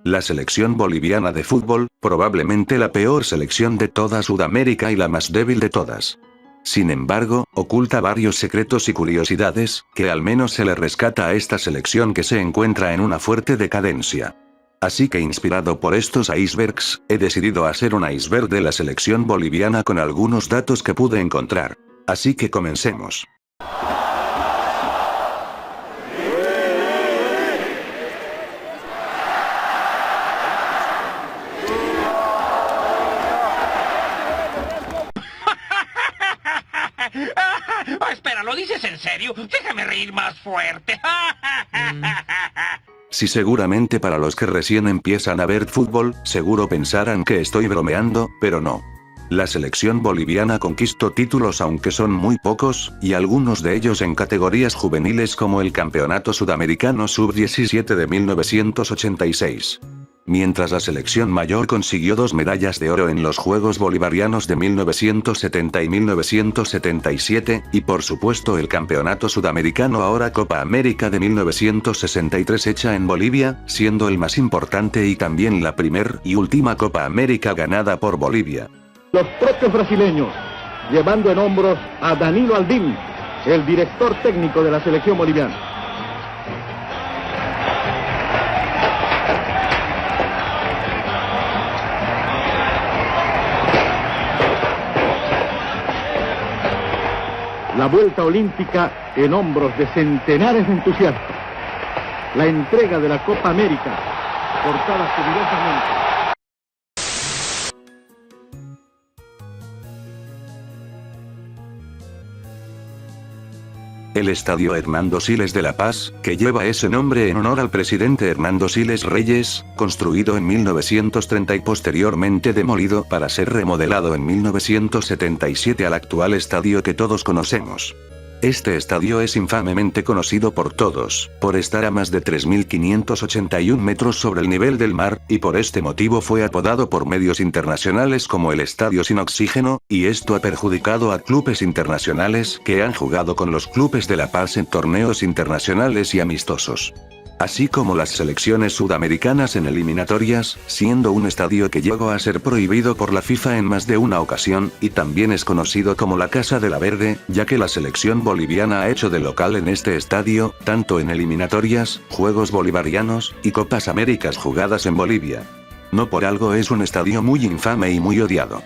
La selección boliviana de fútbol, probablemente la peor selección de toda Sudamérica y la más débil de todas. Sin embargo, oculta varios secretos y curiosidades, que al menos se le rescata a esta selección que se encuentra en una fuerte decadencia. Así que inspirado por estos icebergs, he decidido hacer un iceberg de la selección boliviana con algunos datos que pude encontrar. Así que comencemos. Espera, ¿lo dices en serio? Déjame reír más fuerte. Sí, seguramente para los que recién empiezan a ver fútbol, seguro pensarán que estoy bromeando, pero no. La selección boliviana conquistó títulos aunque son muy pocos, y algunos de ellos en categorías juveniles como el Campeonato Sudamericano Sub-17 de 1986. Mientras la selección mayor consiguió 2 medallas de oro en los Juegos Bolivarianos de 1970 y 1977, y por supuesto el Campeonato Sudamericano ahora Copa América de 1963 hecha en Bolivia, siendo el más importante y también la primer y última Copa América ganada por Bolivia. Los propios brasileños, llevando en hombros a Danilo Aldín, el director técnico de la selección boliviana. La vuelta olímpica en hombros de centenares de entusiastas. La entrega de la Copa América, portada cuidadosamente. El Estadio Hernando Siles de La Paz, que lleva ese nombre en honor al presidente Hernando Siles Reyes, construido en 1930 y posteriormente demolido para ser remodelado en 1977 al actual estadio que todos conocemos. Este estadio es infamemente conocido por todos, por estar a más de 3.581 metros sobre el nivel del mar, y por este motivo fue apodado por medios internacionales como el Estadio Sin Oxígeno, y esto ha perjudicado a clubes internacionales que han jugado con los clubes de La Paz en torneos internacionales y amistosos. Así como las selecciones sudamericanas en eliminatorias, siendo un estadio que llegó a ser prohibido por la FIFA en más de una ocasión, y también es conocido como la Casa de la Verde, ya que la selección boliviana ha hecho de local en este estadio, tanto en eliminatorias, Juegos Bolivarianos, y Copas Américas jugadas en Bolivia. No por algo es un estadio muy infame y muy odiado.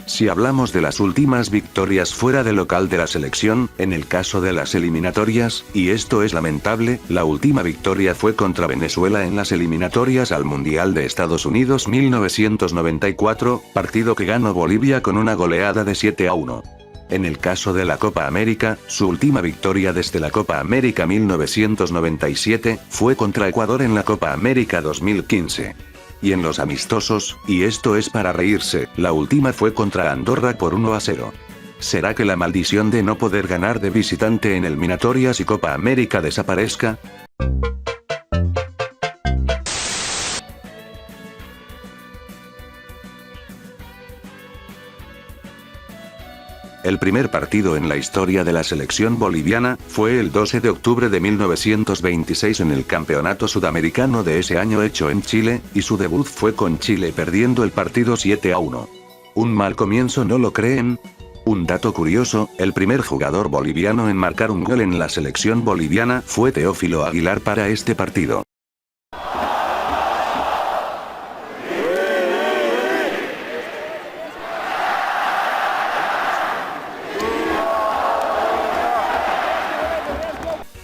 Si hablamos de las últimas victorias fuera de local de la selección, en el caso de las eliminatorias, y esto es lamentable, la última victoria fue contra Venezuela en las eliminatorias al Mundial de Estados Unidos 1994, partido que ganó Bolivia con una goleada de 7-1. En el caso de la Copa América, su última victoria desde la Copa América 1997, fue contra Ecuador en la Copa América 2015. Y en los amistosos, y esto es para reírse, la última fue contra Andorra por 1-0. ¿Será que la maldición de no poder ganar de visitante en eliminatorias y Copa América desaparezca? El primer partido en la historia de la selección boliviana, fue el 12 de octubre de 1926 en el Campeonato Sudamericano de ese año hecho en Chile, y su debut fue con Chile perdiendo el partido 7-1. ¿Un mal comienzo, no lo creen? Un dato curioso, el primer jugador boliviano en marcar un gol en la selección boliviana fue Teófilo Aguilar para este partido.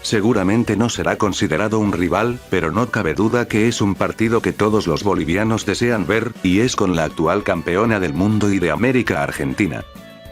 Seguramente no será considerado un rival, pero no cabe duda que es un partido que todos los bolivianos desean ver, y es con la actual campeona del mundo y de América, Argentina.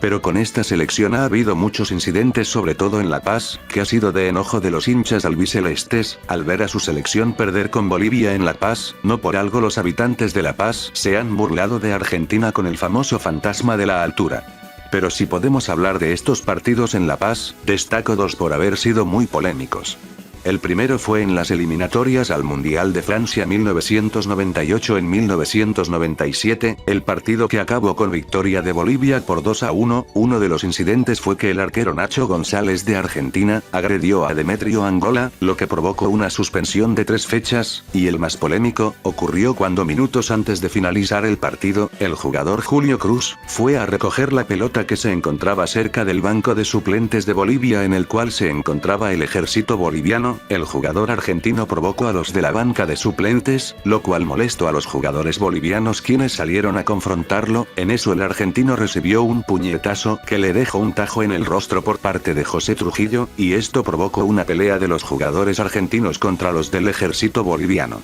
Pero con esta selección ha habido muchos incidentes, sobre todo en La Paz, que ha sido de enojo de los hinchas albicelestes, al ver a su selección perder con Bolivia en La Paz. No por algo los habitantes de La Paz se han burlado de Argentina con el famoso fantasma de la altura. Pero si podemos hablar de estos partidos en La Paz, destaco dos por haber sido muy polémicos. El primero fue en las eliminatorias al Mundial de Francia 1998. En 1997, el partido que acabó con victoria de Bolivia por 2-1, uno de los incidentes fue que el arquero Nacho González de Argentina, agredió a Demetrio Angola, lo que provocó una suspensión de 3 fechas, y el más polémico, ocurrió cuando minutos antes de finalizar el partido, el jugador Julio Cruz, fue a recoger la pelota que se encontraba cerca del banco de suplentes de Bolivia en el cual se encontraba el ejército boliviano. El jugador argentino provocó a los de la banca de suplentes, lo cual molestó a los jugadores bolivianos quienes salieron a confrontarlo. En eso el argentino recibió un puñetazo que le dejó un tajo en el rostro por parte de José Trujillo, y esto provocó una pelea de los jugadores argentinos contra los del ejército boliviano.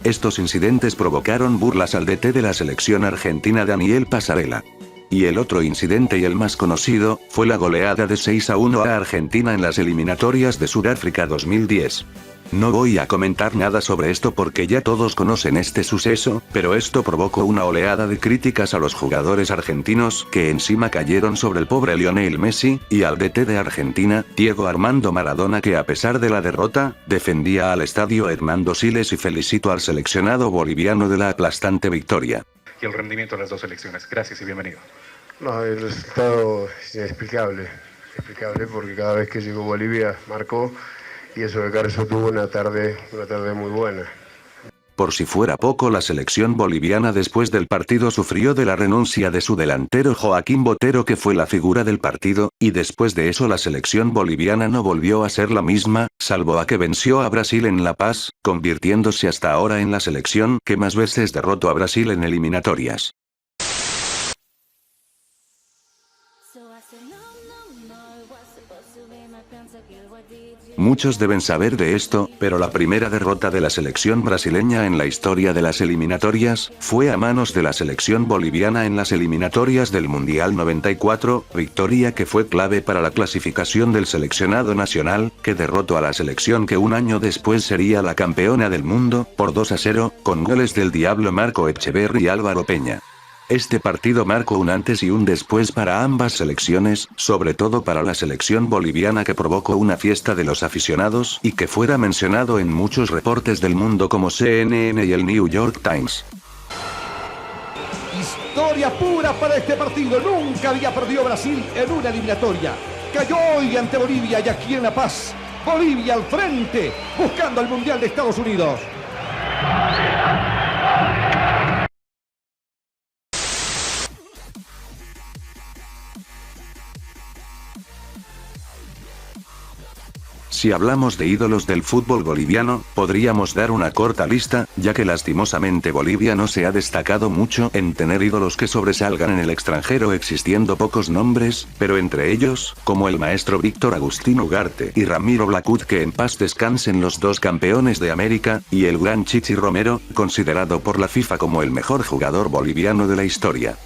Estos incidentes provocaron burlas al DT de la selección argentina Daniel Pasarela. Y el otro incidente y el más conocido, fue la goleada de 6-1 a Argentina en las eliminatorias de Sudáfrica 2010. No voy a comentar nada sobre esto porque ya todos conocen este suceso, pero esto provocó una oleada de críticas a los jugadores argentinos que encima cayeron sobre el pobre Lionel Messi, y al DT de Argentina, Diego Armando Maradona, que a pesar de la derrota, defendía al estadio Hernando Siles, y felicito al seleccionado boliviano de la aplastante victoria. Y el rendimiento de las dos selecciones. Gracias y bienvenido. No, el resultado es inexplicable. Inexplicable porque cada vez que llegó Bolivia marcó, y eso de Carso tuvo una tarde muy buena. Por si fuera poco, la selección boliviana después del partido sufrió de la renuncia de su delantero Joaquín Botero, que fue la figura del partido, y después de eso la selección boliviana no volvió a ser la misma, salvo a que venció a Brasil en La Paz, convirtiéndose hasta ahora en la selección que más veces derrotó a Brasil en eliminatorias. Muchos deben saber de esto, pero la primera derrota de la selección brasileña en la historia de las eliminatorias, fue a manos de la selección boliviana en las eliminatorias del Mundial 94, victoria que fue clave para la clasificación del seleccionado nacional, que derrotó a la selección que un año después sería la campeona del mundo, por 2-0, con goles del Diablo Marco Etcheverry y Álvaro Peña. Este partido marcó un antes y un después para ambas selecciones, sobre todo para la selección boliviana, que provocó una fiesta de los aficionados y que fuera mencionado en muchos reportes del mundo como CNN y el New York Times. Historia pura para este partido. Nunca había perdido Brasil en una eliminatoria. Cayó hoy ante Bolivia y aquí en La Paz. Bolivia al frente, buscando el Mundial de Estados Unidos. Si hablamos de ídolos del fútbol boliviano, podríamos dar una corta lista, ya que lastimosamente Bolivia no se ha destacado mucho en tener ídolos que sobresalgan en el extranjero, existiendo pocos nombres, pero entre ellos, como el maestro Víctor Agustín Ugarte y Ramiro Blacut, que en paz descansen, los dos campeones de América, y el gran Chichi Romero, considerado por la FIFA como el mejor jugador boliviano de la historia.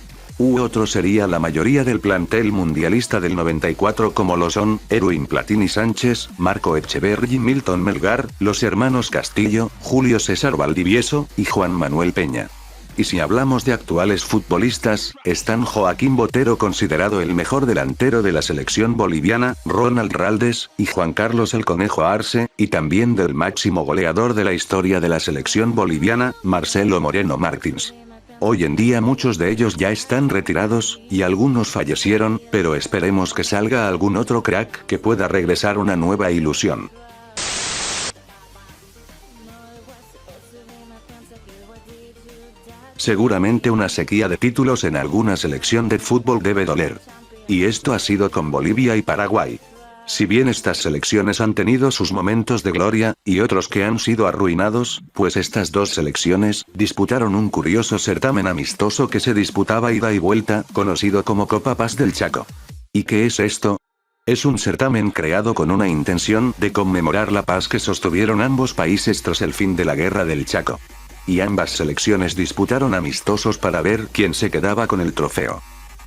Otro sería la mayoría del plantel mundialista del 94, como lo son Erwin Platini Sánchez, Marco Etcheverry, Milton Melgar, los hermanos Castillo, Julio César Valdivieso, y Juan Manuel Peña. Y si hablamos de actuales futbolistas, están Joaquín Botero, considerado el mejor delantero de la selección boliviana, Ronald Raldes, y Juan Carlos el Conejo Arce, y también del máximo goleador de la historia de la selección boliviana, Marcelo Moreno Martins. Hoy en día muchos de ellos ya están retirados, y algunos fallecieron, pero esperemos que salga algún otro crack que pueda regresar una nueva ilusión. Seguramente una sequía de títulos en alguna selección de fútbol debe doler. Y esto ha sido con Bolivia y Paraguay. Si bien estas selecciones han tenido sus momentos de gloria, y otros que han sido arruinados, pues estas dos selecciones disputaron un curioso certamen amistoso que se disputaba ida y vuelta, conocido como Copa Paz del Chaco. ¿Y qué es esto? Es un certamen creado con una intención de conmemorar la paz que sostuvieron ambos países tras el fin de la Guerra del Chaco. Y ambas selecciones disputaron amistosos para ver quién se quedaba con el trofeo.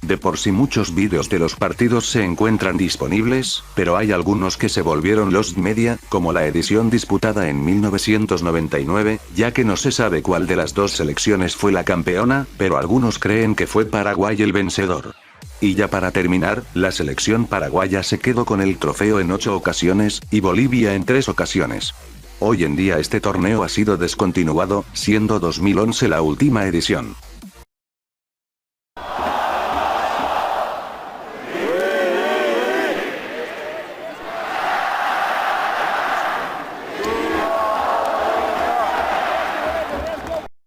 De por sí muchos vídeos de los partidos se encuentran disponibles, pero hay algunos que se volvieron lost media, como la edición disputada en 1999, ya que no se sabe cuál de las dos selecciones fue la campeona, pero algunos creen que fue Paraguay el vencedor. Y ya para terminar, la selección paraguaya se quedó con el trofeo en 8 ocasiones, y Bolivia en 3 ocasiones. Hoy en día este torneo ha sido descontinuado, siendo 2011 la última edición.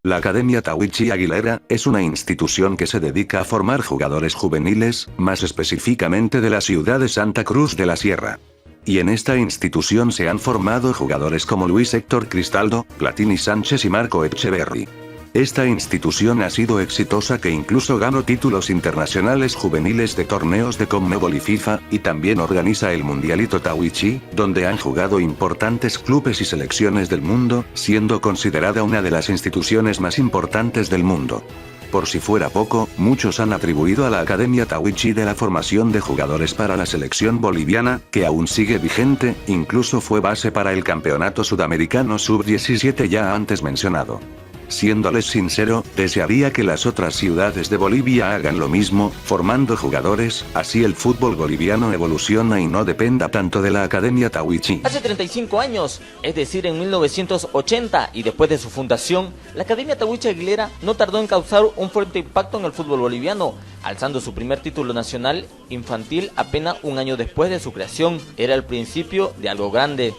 La Academia Tahuichi Aguilera es una institución que se dedica a formar jugadores juveniles, más específicamente de la ciudad de Santa Cruz de la Sierra. Y en esta institución se han formado jugadores como Luis Héctor Cristaldo, Platini Sánchez y Marco Echeverri. Esta institución ha sido exitosa, que incluso ganó títulos internacionales juveniles de torneos de Conmebol y FIFA, y también organiza el Mundialito Tahuichi, donde han jugado importantes clubes y selecciones del mundo, siendo considerada una de las instituciones más importantes del mundo. Por si fuera poco, muchos han atribuido a la Academia Tahuichi de la formación de jugadores para la selección boliviana, que aún sigue vigente, incluso fue base para el Campeonato Sudamericano Sub-17 ya antes mencionado. Siéndoles sincero, desearía que las otras ciudades de Bolivia hagan lo mismo, formando jugadores, así el fútbol boliviano evoluciona y no dependa tanto de la Academia Tahuichi. Hace 35 años, es decir en 1980 y después de su fundación, la Academia Tahuichi Aguilera no tardó en causar un fuerte impacto en el fútbol boliviano, alzando su primer título nacional infantil apenas un año después de su creación. Era el principio de algo grande.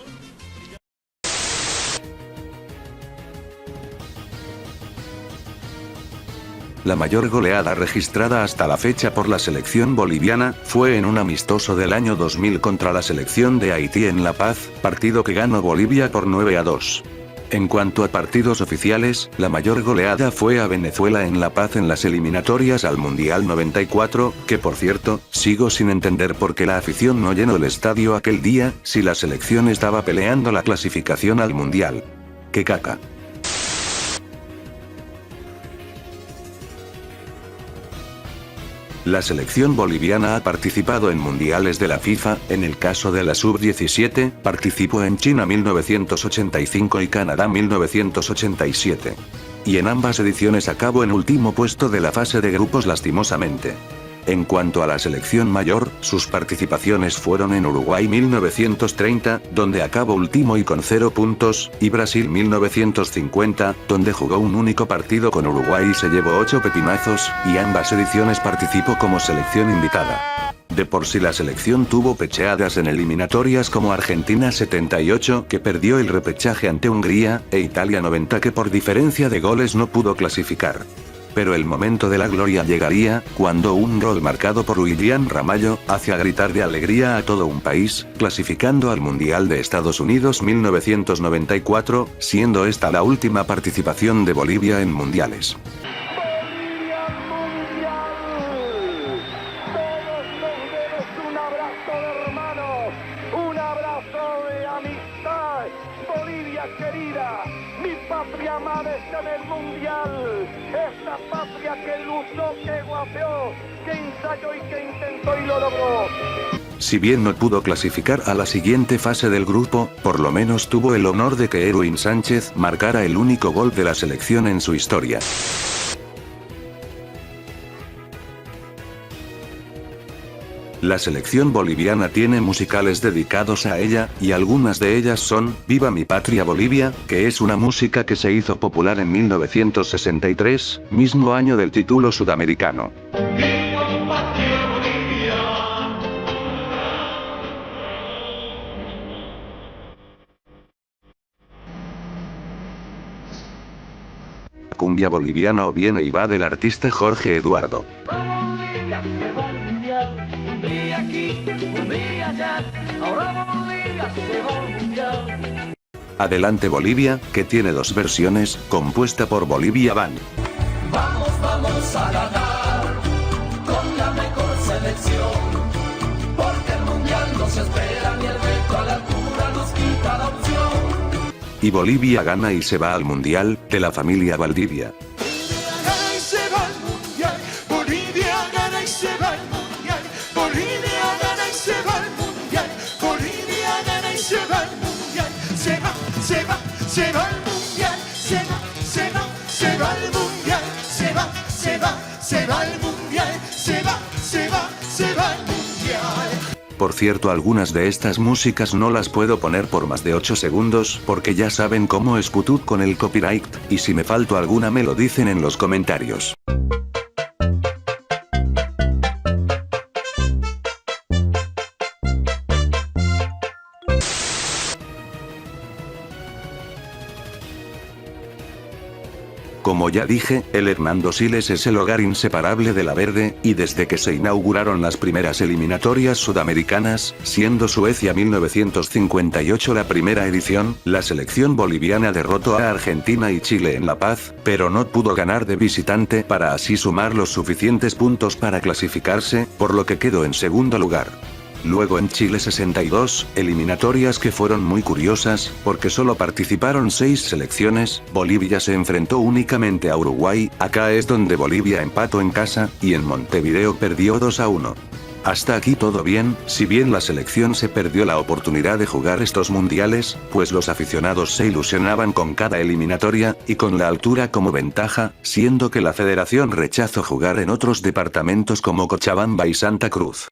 La mayor goleada registrada hasta la fecha por la selección boliviana, fue en un amistoso del año 2000 contra la selección de Haití en La Paz, partido que ganó Bolivia por 9-2. En cuanto a partidos oficiales, la mayor goleada fue a Venezuela en La Paz en las eliminatorias al Mundial 94, que por cierto, sigo sin entender por qué la afición no llenó el estadio aquel día, si la selección estaba peleando la clasificación al Mundial. ¡Qué caca! La selección boliviana ha participado en mundiales de la FIFA, en el caso de la Sub-17, participó en China 1985 y Canadá 1987. Y en ambas ediciones acabó en último puesto de la fase de grupos lastimosamente. En cuanto a la selección mayor, sus participaciones fueron en Uruguay 1930, donde acabó último y con 0 puntos, y Brasil 1950, donde jugó un único partido con Uruguay y se llevó 8 pepinazos, y ambas ediciones participó como selección invitada. De por sí la selección tuvo pecheadas en eliminatorias como Argentina 78, que perdió el repechaje ante Hungría, e Italia 90, que por diferencia de goles no pudo clasificar. Pero el momento de la gloria llegaría, cuando un gol marcado por William Ramallo, hacía gritar de alegría a todo un país, clasificando al Mundial de Estados Unidos 1994, siendo esta la última participación de Bolivia en mundiales. Querida, mi patria amada está en el mundial, esta patria que luchó, que guapeó, que ensayó y que intentó y lo logró. Si bien no pudo clasificar a la siguiente fase del grupo, por lo menos tuvo el honor de que Erwin Sánchez marcara el único gol de la selección en su historia. La selección boliviana tiene musicales dedicados a ella, y algunas de ellas son, Viva mi patria Bolivia, que es una música que se hizo popular en 1963, mismo año del título sudamericano. ¡Viva mi patria Bolivia! Cumbia boliviana o Viene y va del artista Jorge Eduardo. Adelante Bolivia, que tiene 2 versiones, compuesta por Bolivia Band. Vamos, vamos a ganar con la mejor selección, porque el mundial nos espera y el reto a la altura nos quita la opción. Y Bolivia gana y se va al mundial, de la familia Valdivia. Se va al mundial, se va al mundial, se va al mundial, se va. Por cierto, algunas de estas músicas no las puedo poner por más de 8 segundos porque ya saben cómo es YouTube con el copyright, y si me falto alguna me lo dicen en los comentarios. Como ya dije, el Hernando Siles es el hogar inseparable de la Verde, y desde que se inauguraron las primeras eliminatorias sudamericanas, siendo Suecia 1958 la primera edición, la selección boliviana derrotó a Argentina y Chile en La Paz, pero no pudo ganar de visitante para así sumar los suficientes puntos para clasificarse, por lo que quedó en segundo lugar. Luego en Chile 62, eliminatorias que fueron muy curiosas, porque solo participaron 6 selecciones, Bolivia se enfrentó únicamente a Uruguay, acá es donde Bolivia empató en casa, y en Montevideo perdió 2-1. Hasta aquí todo bien, si bien la selección se perdió la oportunidad de jugar estos mundiales, pues los aficionados se ilusionaban con cada eliminatoria, y con la altura como ventaja, siendo que la federación rechazó jugar en otros departamentos como Cochabamba y Santa Cruz.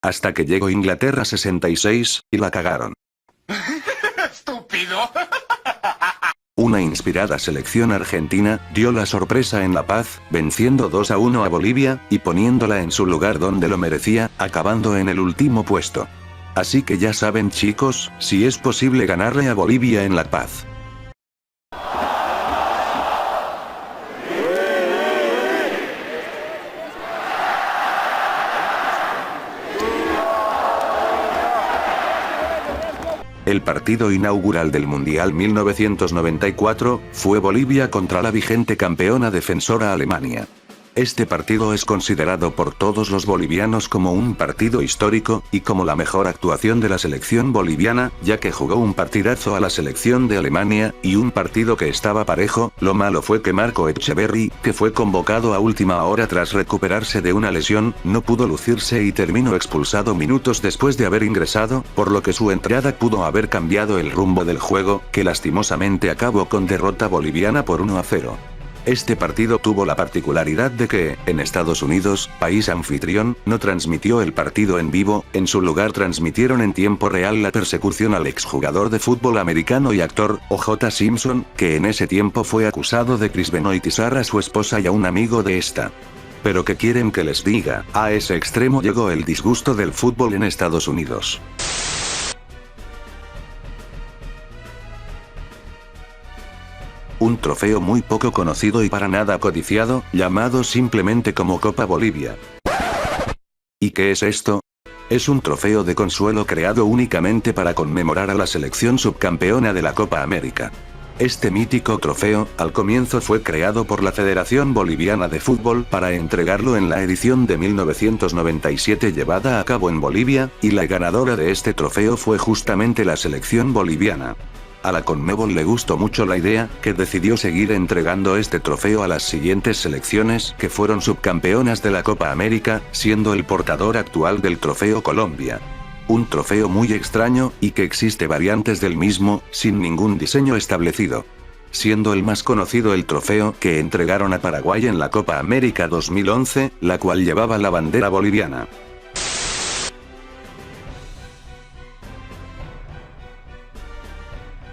Hasta que llegó Inglaterra 66, y la cagaron. ¡Estúpido! Una inspirada selección argentina dio la sorpresa en La Paz, venciendo 2-1 a Bolivia, y poniéndola en su lugar donde lo merecía, acabando en el último puesto. Así que ya saben chicos, si es posible ganarle a Bolivia en La Paz. El partido inaugural del Mundial 1994 fue Bolivia contra la vigente campeona defensora Alemania. Este partido es considerado por todos los bolivianos como un partido histórico, y como la mejor actuación de la selección boliviana, ya que jugó un partidazo a la selección de Alemania, y un partido que estaba parejo. Lo malo fue que Marco Etcheverry, que fue convocado a última hora tras recuperarse de una lesión, no pudo lucirse y terminó expulsado minutos después de haber ingresado, por lo que su entrada pudo haber cambiado el rumbo del juego, que lastimosamente acabó con derrota boliviana por 1-0. Este partido tuvo la particularidad de que, en Estados Unidos, país anfitrión, no transmitió el partido en vivo, en su lugar transmitieron en tiempo real la persecución al exjugador de fútbol americano y actor, O.J. Simpson, que en ese tiempo fue acusado de criminalizar a su esposa y a un amigo de esta. Pero ¿qué quieren que les diga? A ese extremo llegó el disgusto del fútbol en Estados Unidos. Un trofeo muy poco conocido y para nada codiciado, llamado simplemente como Copa Bolivia. ¿Y qué es esto? Es un trofeo de consuelo creado únicamente para conmemorar a la selección subcampeona de la Copa América. Este mítico trofeo, al comienzo fue creado por la Federación Boliviana de Fútbol para entregarlo en la edición de 1997 llevada a cabo en Bolivia, y la ganadora de este trofeo fue justamente la selección boliviana. A la Conmebol le gustó mucho la idea, que decidió seguir entregando este trofeo a las siguientes selecciones que fueron subcampeonas de la Copa América, siendo el portador actual del trofeo Colombia. Un trofeo muy extraño, y que existe variantes del mismo, sin ningún diseño establecido. Siendo el más conocido el trofeo que entregaron a Paraguay en la Copa América 2011, la cual llevaba la bandera boliviana.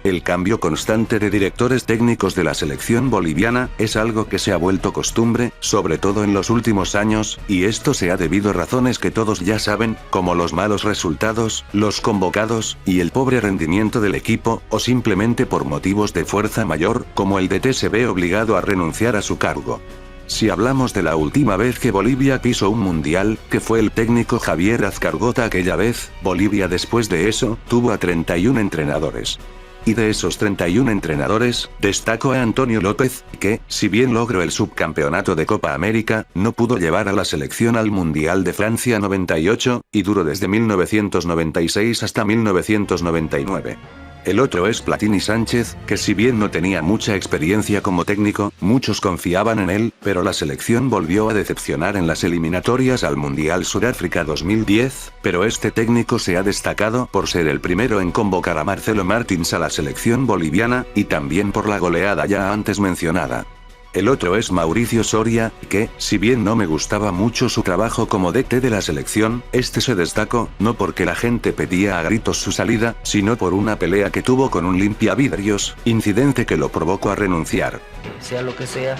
El cambio constante de directores técnicos de la selección boliviana es algo que se ha vuelto costumbre, sobre todo en los últimos años, y esto se ha debido a razones que todos ya saben, como los malos resultados, los convocados, y el pobre rendimiento del equipo, o simplemente por motivos de fuerza mayor, como el DT se ve obligado a renunciar a su cargo. Si hablamos de la última vez que Bolivia pisó un mundial, que fue el técnico Javier Azcargota aquella vez, Bolivia después de eso, tuvo a 31 entrenadores. Y de esos 31 entrenadores, destaco a Antonio López, que, si bien logró el subcampeonato de Copa América, no pudo llevar a la selección al Mundial de Francia 98, y duró desde 1996 hasta 1999. El otro es Platini Sánchez, que si bien no tenía mucha experiencia como técnico, muchos confiaban en él, pero la selección volvió a decepcionar en las eliminatorias al Mundial Sudáfrica 2010, pero este técnico se ha destacado por ser el primero en convocar a Marcelo Martins a la selección boliviana, y también por la goleada ya antes mencionada. El otro es Mauricio Soria, que, si bien no me gustaba mucho su trabajo como DT de la selección, este se destacó, no porque la gente pedía a gritos su salida, sino por una pelea que tuvo con un limpiavidrios, incidente que lo provocó a renunciar. Sea lo que sea,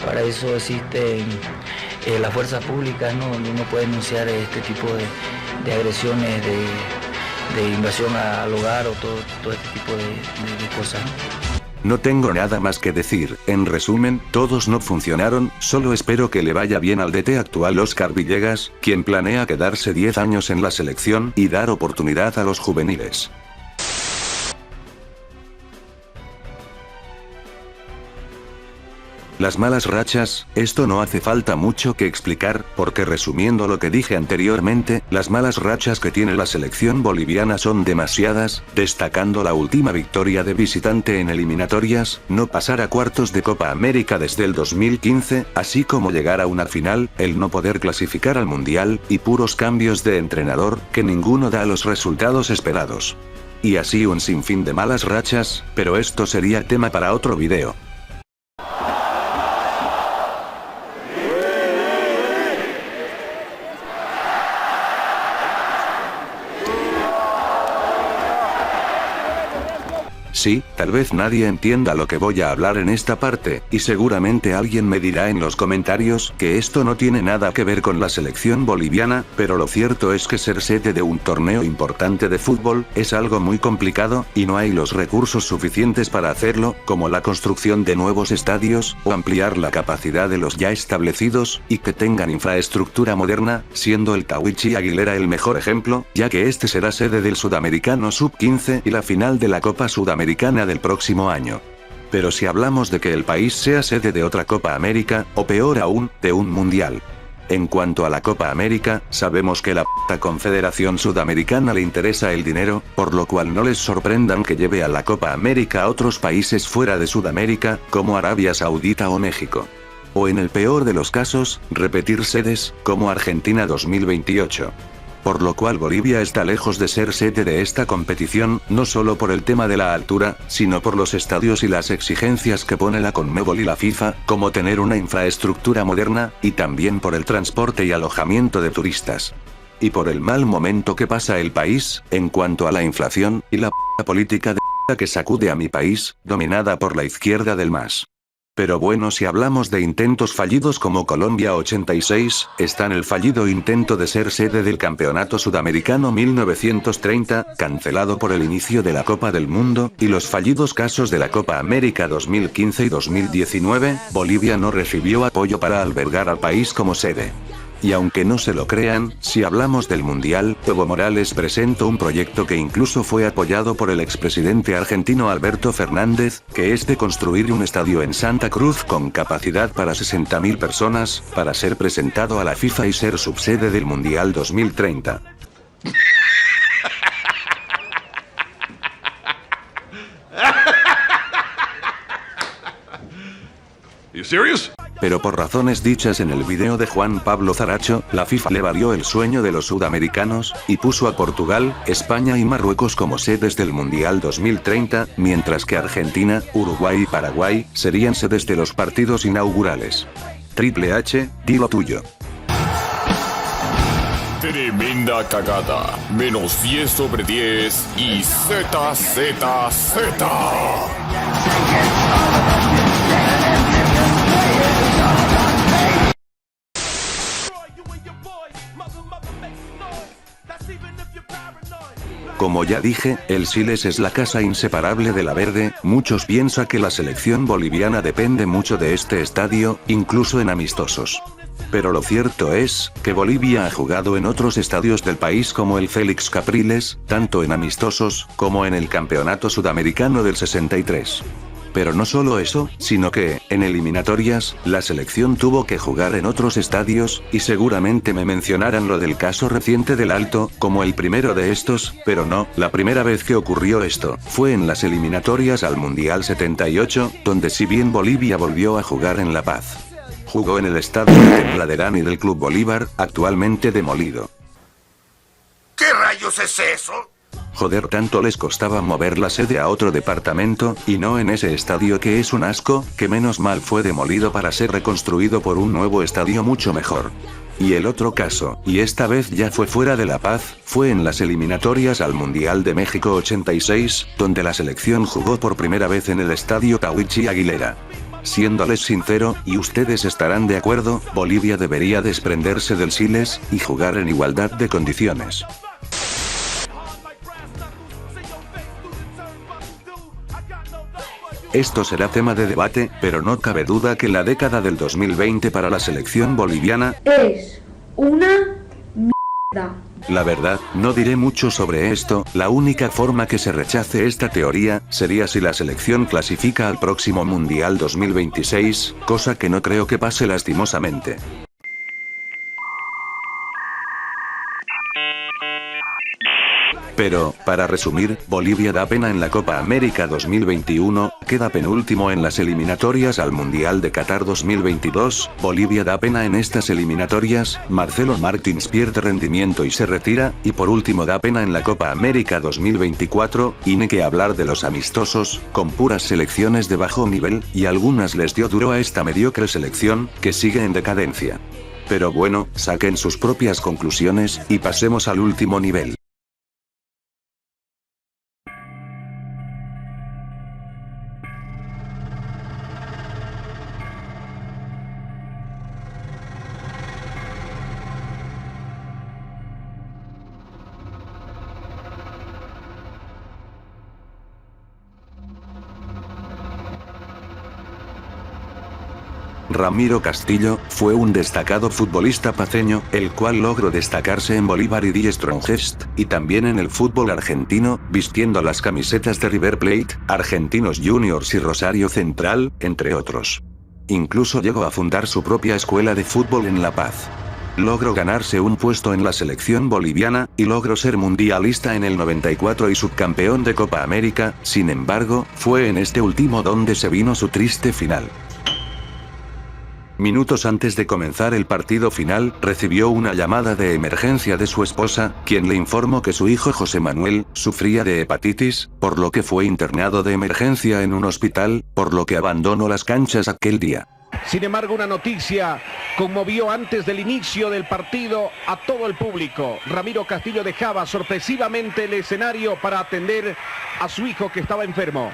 para eso existen las fuerzas públicas, ¿no? Donde uno puede denunciar este tipo de agresiones, de invasión al hogar o todo este tipo de cosas, ¿no? No tengo nada más que decir, en resumen, todos no funcionaron, solo espero que le vaya bien al DT actual Óscar Villegas, quien planea quedarse 10 años en la selección y dar oportunidad a los juveniles. Las malas rachas, esto no hace falta mucho que explicar, porque resumiendo lo que dije anteriormente, las malas rachas que tiene la selección boliviana son demasiadas, destacando la última victoria de visitante en eliminatorias, no pasar a cuartos de Copa América desde el 2015, así como llegar a una final, el no poder clasificar al Mundial, y puros cambios de entrenador, que ninguno da los resultados esperados. Y así un sinfín de malas rachas, pero esto sería tema para otro video. Sí, tal vez nadie entienda lo que voy a hablar en esta parte, y seguramente alguien me dirá en los comentarios que esto no tiene nada que ver con la selección boliviana, pero lo cierto es que ser sede de un torneo importante de fútbol es algo muy complicado, y no hay los recursos suficientes para hacerlo, como la construcción de nuevos estadios, o ampliar la capacidad de los ya establecidos, y que tengan infraestructura moderna, siendo el Tahuichi Aguilera el mejor ejemplo, ya que este será sede del Sudamericano Sub-15 y la final de la Copa Sudamericana del próximo año. Pero si hablamos de que el país sea sede de otra Copa América, o peor aún, de un Mundial. En cuanto a la Copa América, sabemos que la Confederación Sudamericana le interesa el dinero, por lo cual no les sorprendan que lleve a la Copa América a otros países fuera de Sudamérica, como Arabia Saudita o México. O en el peor de los casos, repetir sedes, como Argentina 2028. Por lo cual Bolivia está lejos de ser sede de esta competición, no solo por el tema de la altura, sino por los estadios y las exigencias que pone la Conmebol y la FIFA, como tener una infraestructura moderna, y también por el transporte y alojamiento de turistas. Y por el mal momento que pasa el país, en cuanto a la inflación, y la política de que sacude a mi país, dominada por la izquierda del MAS. Pero bueno, si hablamos de intentos fallidos como Colombia 86, están el fallido intento de ser sede del Campeonato Sudamericano 1930, cancelado por el inicio de la Copa del Mundo, y los fallidos casos de la Copa América 2015 y 2019, Bolivia no recibió apoyo para albergar al país como sede. Y aunque no se lo crean, si hablamos del Mundial, Evo Morales presentó un proyecto que incluso fue apoyado por el expresidente argentino Alberto Fernández, que es de construir un estadio en Santa Cruz con capacidad para 60.000 personas, para ser presentado a la FIFA y ser subsede del Mundial 2030. You serious? Pero por razones dichas en el video de Juan Pablo Zaracho, la FIFA le valió el sueño de los sudamericanos, y puso a Portugal, España y Marruecos como sedes del Mundial 2030, mientras que Argentina, Uruguay y Paraguay serían sedes de los partidos inaugurales. Triple H, di lo tuyo. Tremenda cagada. Menos 10 sobre 10 y ZZZ. Como ya dije, el Siles es la casa inseparable de la Verde, muchos piensan que la selección boliviana depende mucho de este estadio, incluso en amistosos. Pero lo cierto es, que Bolivia ha jugado en otros estadios del país como el Félix Capriles, tanto en amistosos, como en el Campeonato Sudamericano del 63. Pero no solo eso, sino que, en eliminatorias, la selección tuvo que jugar en otros estadios, y seguramente me mencionarán lo del caso reciente del Alto, como el primero de estos, pero no, la primera vez que ocurrió esto, fue en las eliminatorias al Mundial 78, donde si bien Bolivia volvió a jugar en La Paz. Jugó en el estadio de Laderani del Club Bolívar, actualmente demolido. ¿Qué rayos es eso? Joder, tanto les costaba mover la sede a otro departamento, y no en ese estadio que es un asco, que menos mal fue demolido para ser reconstruido por un nuevo estadio mucho mejor. Y el otro caso, y esta vez ya fue fuera de La Paz, fue en las eliminatorias al Mundial de México 86, donde la selección jugó por primera vez en el estadio Tahuichi Aguilera. Siéndoles sincero, y ustedes estarán de acuerdo, Bolivia debería desprenderse del Siles, y jugar en igualdad de condiciones. Esto será tema de debate, pero no cabe duda que la década del 2020 para la selección boliviana es una mierda. La verdad, no diré mucho sobre esto, la única forma que se rechace esta teoría, sería si la selección clasifica al próximo Mundial 2026, cosa que no creo que pase lastimosamente. Pero, para resumir, Bolivia da pena en la Copa América 2021, queda penúltimo en las eliminatorias al Mundial de Qatar 2022, Bolivia da pena en estas eliminatorias, Marcelo Martins pierde rendimiento y se retira, y por último da pena en la Copa América 2024, y ni que hablar de los amistosos, con puras selecciones de bajo nivel, y algunas les dio duro a esta mediocre selección, que sigue en decadencia. Pero bueno, saquen sus propias conclusiones, y pasemos al último nivel. Ramiro Castillo, fue un destacado futbolista paceño, el cual logró destacarse en Bolívar y Die Strongest, y también en el fútbol argentino, vistiendo las camisetas de River Plate, Argentinos Juniors y Rosario Central, entre otros. Incluso llegó a fundar su propia escuela de fútbol en La Paz. Logró ganarse un puesto en la selección boliviana, y logró ser mundialista en el 94 y subcampeón de Copa América, sin embargo, fue en este último donde se vino su triste final. Minutos antes de comenzar el partido final, recibió una llamada de emergencia de su esposa, quien le informó que su hijo José Manuel sufría de hepatitis, por lo que fue internado de emergencia en un hospital, por lo que abandonó las canchas aquel día. Sin embargo, una noticia conmovió antes del inicio del partido a todo el público. Ramiro Castillo dejaba sorpresivamente el escenario para atender a su hijo que estaba enfermo.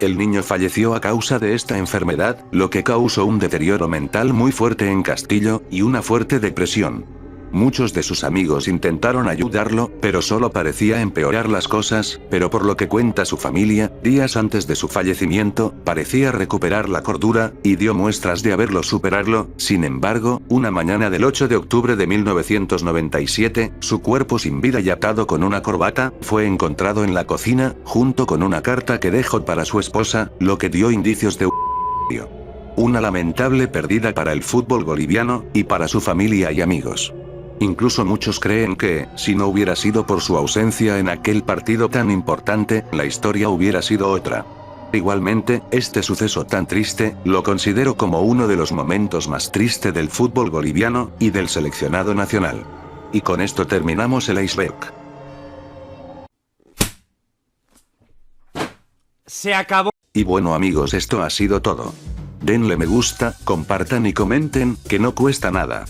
El niño falleció a causa de esta enfermedad, lo que causó un deterioro mental muy fuerte en Castillo, y una fuerte depresión. Muchos de sus amigos intentaron ayudarlo, pero solo parecía empeorar las cosas, pero por lo que cuenta su familia, días antes de su fallecimiento, parecía recuperar la cordura, y dio muestras de haberlo superarlo. Sin embargo, una mañana del 8 de octubre de 1997, su cuerpo sin vida y atado con una corbata, fue encontrado en la cocina, junto con una carta que dejó para su esposa, lo que dio indicios de una lamentable pérdida para el fútbol boliviano, y para su familia y amigos. Incluso muchos creen que, si no hubiera sido por su ausencia en aquel partido tan importante, la historia hubiera sido otra. Igualmente, este suceso tan triste, lo considero como uno de los momentos más tristes del fútbol boliviano, y del seleccionado nacional. Y con esto terminamos el iceberg. Se acabó. Y bueno amigos, esto ha sido todo. Denle me gusta, compartan y comenten, que no cuesta nada.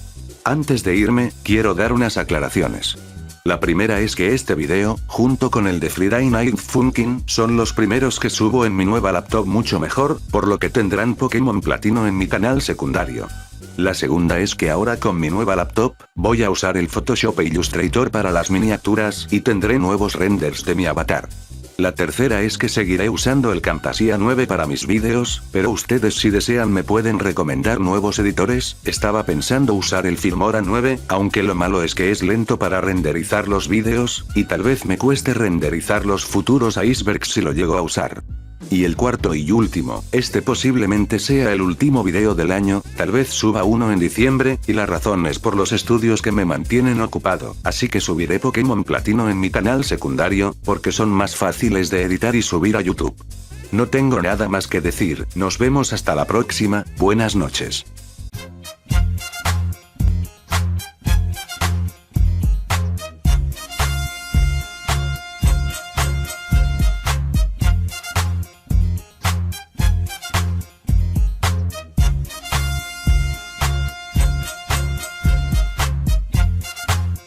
Antes de irme, quiero dar unas aclaraciones. La primera es que este video, junto con el de Friday Night Funkin', son los primeros que subo en mi nueva laptop mucho mejor, por lo que tendrán Pokémon Platino en mi canal secundario. La segunda es que ahora con mi nueva laptop, voy a usar el Photoshop e Illustrator para las miniaturas y tendré nuevos renders de mi avatar. La tercera es que seguiré usando el Camtasia 9 para mis vídeos, pero ustedes si desean me pueden recomendar nuevos editores. Estaba pensando usar el Filmora 9, aunque lo malo es que es lento para renderizar los vídeos, y tal vez me cueste renderizar los futuros icebergs si lo llego a usar. Y el cuarto y último, este posiblemente sea el último video del año, tal vez suba uno en diciembre, y la razón es por los estudios que me mantienen ocupado, así que subiré Pokémon Platino en mi canal secundario, porque son más fáciles de editar y subir a YouTube. No tengo nada más que decir, nos vemos hasta la próxima, buenas noches.